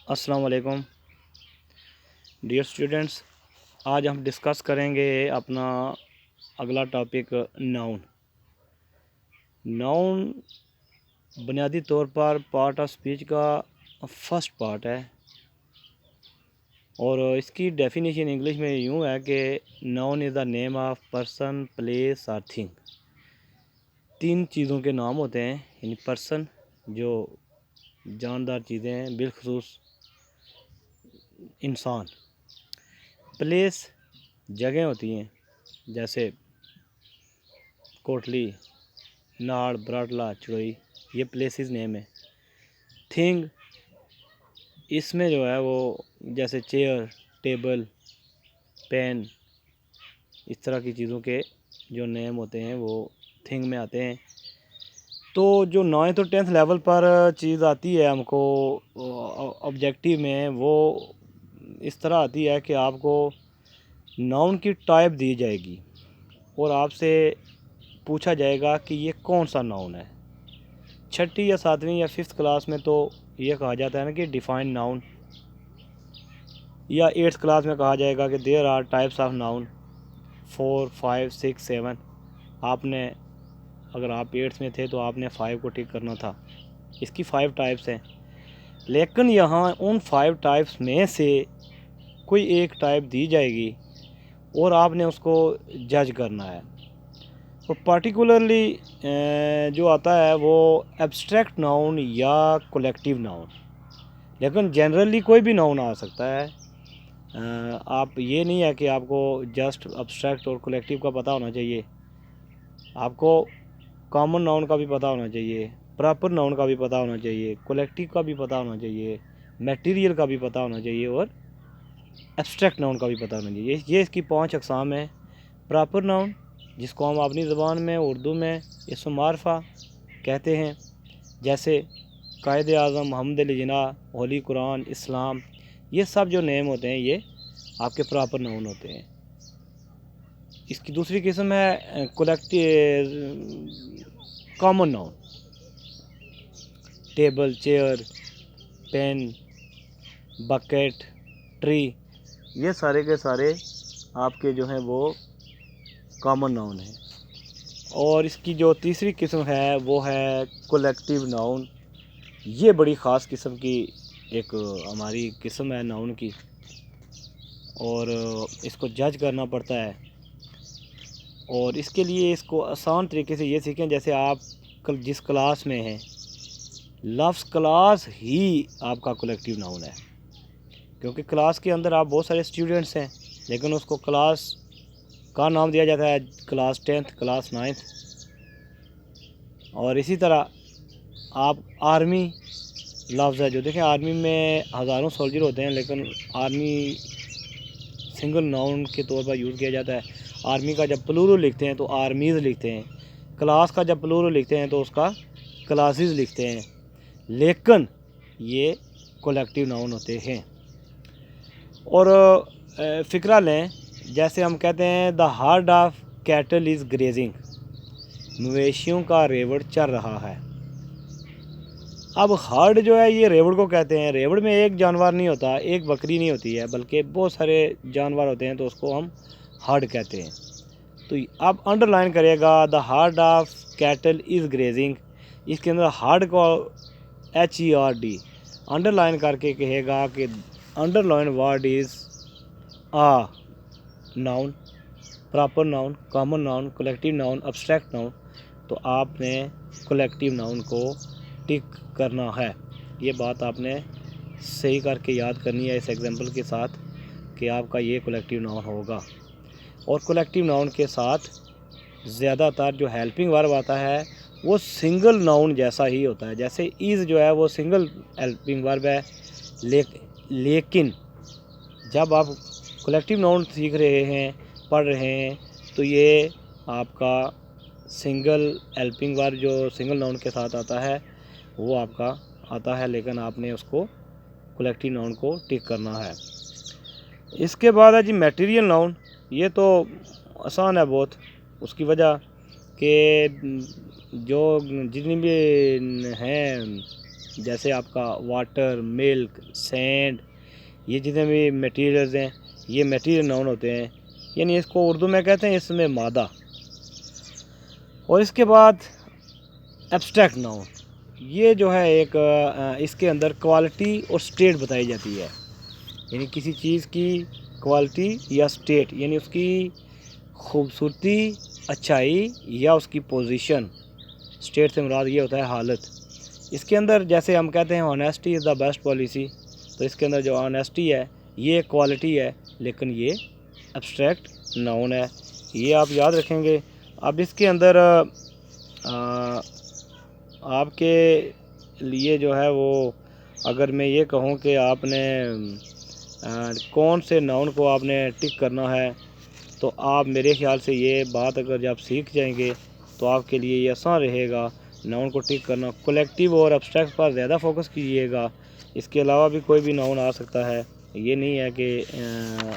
अस्सलाम वालेकुम dear students. आज हम डिस्कस करेंगे अपना अगला टॉपिक नाउन। नाउन बुनियादी तौर पर पार्ट ऑफ स्पीच का फर्स्ट पार्ट है और इसकी डेफिनेशन इंग्लिश में यूँ है कि noun is the name of person, place और थिंग। 3 चीज़ों के नाम होते हैं, यानी पर्सन जो जानदार चीज़ें हैं, बिलखसूस इंसान। प्लेस जगह होती हैं, जैसे कोटली, नाड़, बराटला, चड़ोई, ये प्लेसेस नेम है। थिंग इसमें जो है वो जैसे चेयर, टेबल, पेन, इस तरह की चीज़ों के जो नेम होते हैं वो थिंग में आते हैं। तो जो 9th और 10th लेवल पर चीज़ आती है हमको ऑब्जेक्टिव में, वो इस तरह आती है कि आपको नाउन की टाइप दी जाएगी और आपसे पूछा जाएगा कि ये कौन सा नाउन है। 6ठी या 7वीं या 5th क्लास में तो ये कहा जाता है ना कि डिफाइन नाउन, या 8th क्लास में कहा जाएगा कि there are types of noun 4, 5, 6, 7। आपने अगर आप 8th में थे तो आपने 5 को टिक करना था। इसकी 5 टाइप्स हैं, लेकिन यहाँ उन 5 टाइप्स में से कोई एक टाइप दी जाएगी और आपने उसको जज करना है। तो पार्टिकुलरली जो आता है वो एब्स्ट्रैक्ट नाउन या कलेक्टिव नाउन, लेकिन जनरली कोई भी नाउन आ सकता है। आप ये नहीं है कि आपको जस्ट एब्स्ट्रैक्ट और कलेक्टिव का पता होना चाहिए, आपको कॉमन नाउन का भी पता होना चाहिए, प्रॉपर नाउन का भी पता होना चाहिए, कलेक्टिव का भी पता होना चाहिए, मटेरियल का भी पता होना चाहिए और एब्स्ट्रैक्ट नाउन का भी पता होना चाहिए। ये इसकी 5 अक़साम है। प्रॉपर नाउन, जिसको हम अपनी ज़बान में उर्दू में इस्म मारफा कहते हैं, जैसे कायदे आज़म, मोहम्मद अली जिन्ना, होली कुरान, इस्लाम, ये सब जो नेम होते हैं ये आपके प्रॉपर नाउन होते हैं। इसकी दूसरी किस्म है collective common noun. Table, chair, pen, bucket, tree, ये सारे के सारे आपके जो हैं वो कॉमन नाउन है। और इसकी जो तीसरी किस्म है वो है कलेक्टिव नाउन। ये बड़ी ख़ास किस्म की एक हमारी किस्म है नाउन की, और इसको जज करना पड़ता है। और इसके लिए इसको आसान तरीके से ये सीखें, जैसे आप जिस क्लास में हैं, लफ्ज़ क्लास ही आपका कलेक्टिव नाउन है, क्योंकि क्लास के अंदर आप बहुत सारे स्टूडेंट्स हैं, लेकिन उसको क्लास का नाम दिया जाता है, क्लास 10th, क्लास 9th। और इसी तरह आप आर्मी लफ्ज़ है, जो देखें आर्मी में हज़ारों सोल्जर होते हैं, लेकिन आर्मी सिंगल नाउन के तौर पर यूज़ किया जाता है। आर्मी का जब प्लूरल लिखते हैं तो आर्मीज़ लिखते हैं, क्लास का जब प्लूरल लिखते हैं तो उसका क्लासेस लिखते हैं, लेकिन ये कलेक्टिव नाउन होते हैं। और फ़िक्रा लें, जैसे हम कहते हैं the hard of cattle is grazing, मवेशियों का रेवड़ चर रहा है। अब हर्ड जो है ये रेवड़ को कहते हैं। रेवड़ में एक जानवर नहीं होता, एक बकरी नहीं होती है, बल्कि बहुत सारे जानवर होते हैं, तो उसको हम हर्ड कहते हैं। तो अब अंडरलाइन करेगा the hard of cattle is grazing, इसके अंदर हार्ड को HERD अंडरलाइन करके कहेगा कि underline word is a noun, proper noun, common noun, collective noun, abstract noun. तो आपने कलेक्टिव नाउन को टिक करना है। ये बात आपने सही करके याद करनी है इस एग्जांपल के साथ कि आपका ये कलेक्टिव नाउन होगा। और कलेक्टिव नाउन के साथ ज़्यादातर जो हेल्पिंग वर्ब आता है वो सिंगल नाउन जैसा ही होता है। जैसे इज़ जो है वो सिंगल हेल्पिंग वर्ब है, लेकिन जब आप कलेक्टिव नाउन सीख रहे हैं, पढ़ रहे हैं, तो ये आपका सिंगल हेल्पिंग वर्ब जो सिंगल नाउन के साथ आता है वो आपका आता है, लेकिन आपने उसको कलेक्टिव नाउन को टिक करना है। इसके बाद है जी मटेरियल नाउन। ये तो आसान है बहुत, उसकी वजह कि जो जितनी भी हैं जैसे आपका वाटर, मिल्क, सैंड, ये जितने भी मटेरियल्स हैं ये मटेरियल नाउन होते हैं, यानी इसको उर्दू में कहते हैं इसमें मादा। और इसके बाद एब्स्ट्रैक्ट नाउन, ये जो है एक इसके अंदर क्वालिटी और स्टेट बताई जाती है, यानी किसी चीज़ की क्वालिटी या स्टेट, यानी उसकी खूबसूरती, अच्छाई या उसकी पोजीशन। स्टेट से मुराद ये होता है हालत। इसके अंदर जैसे हम कहते हैं honesty is the best policy, तो इसके अंदर जो ऑनेस्टी है ये क्वालिटी है, लेकिन ये एब्स्ट्रैक्ट नाउन है, ये आप याद रखेंगे। अब इसके अंदर आपके लिए जो है वो, अगर मैं ये कहूँ कि आपने कौन से नाउन को आपने टिक करना है, तो आप मेरे ख्याल से ये बात अगर जब सीख जाएंगे तो आपके लिए ये आसान रहेगा नाउन को टिक करना। कलेक्टिव और एब्स्ट्रैक्ट पर ज़्यादा फोकस कीजिएगा। इसके अलावा भी कोई भी नाउन आ सकता है, ये नहीं है कि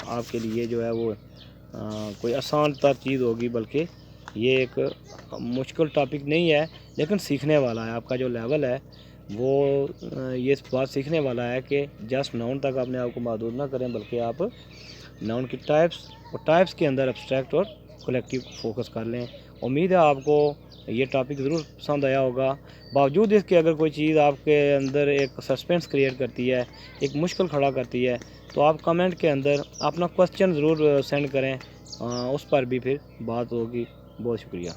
आपके लिए जो है वो कोई आसान तर चीज़ होगी, बल्कि ये एक मुश्किल टॉपिक नहीं है, लेकिन सीखने वाला है। आपका जो लेवल है वो ये बात सीखने वाला है कि जस्ट नाउन तक अपने आप को महदूद ना करें, बल्कि आप नाउन की टाइप्स और टाइप्स के अंदर एब्स्ट्रैक्ट और कलेक्टिव फोकस कर लें। उम्मीद है आपको ये टॉपिक ज़रूर पसंद आया होगा। बावजूद इसके अगर कोई चीज़ आपके अंदर एक सस्पेंस क्रिएट करती है, एक मुश्किल खड़ा करती है, तो आप कमेंट के अंदर अपना क्वेश्चन ज़रूर सेंड करें, उस पर भी फिर बात होगी। बहुत शुक्रिया।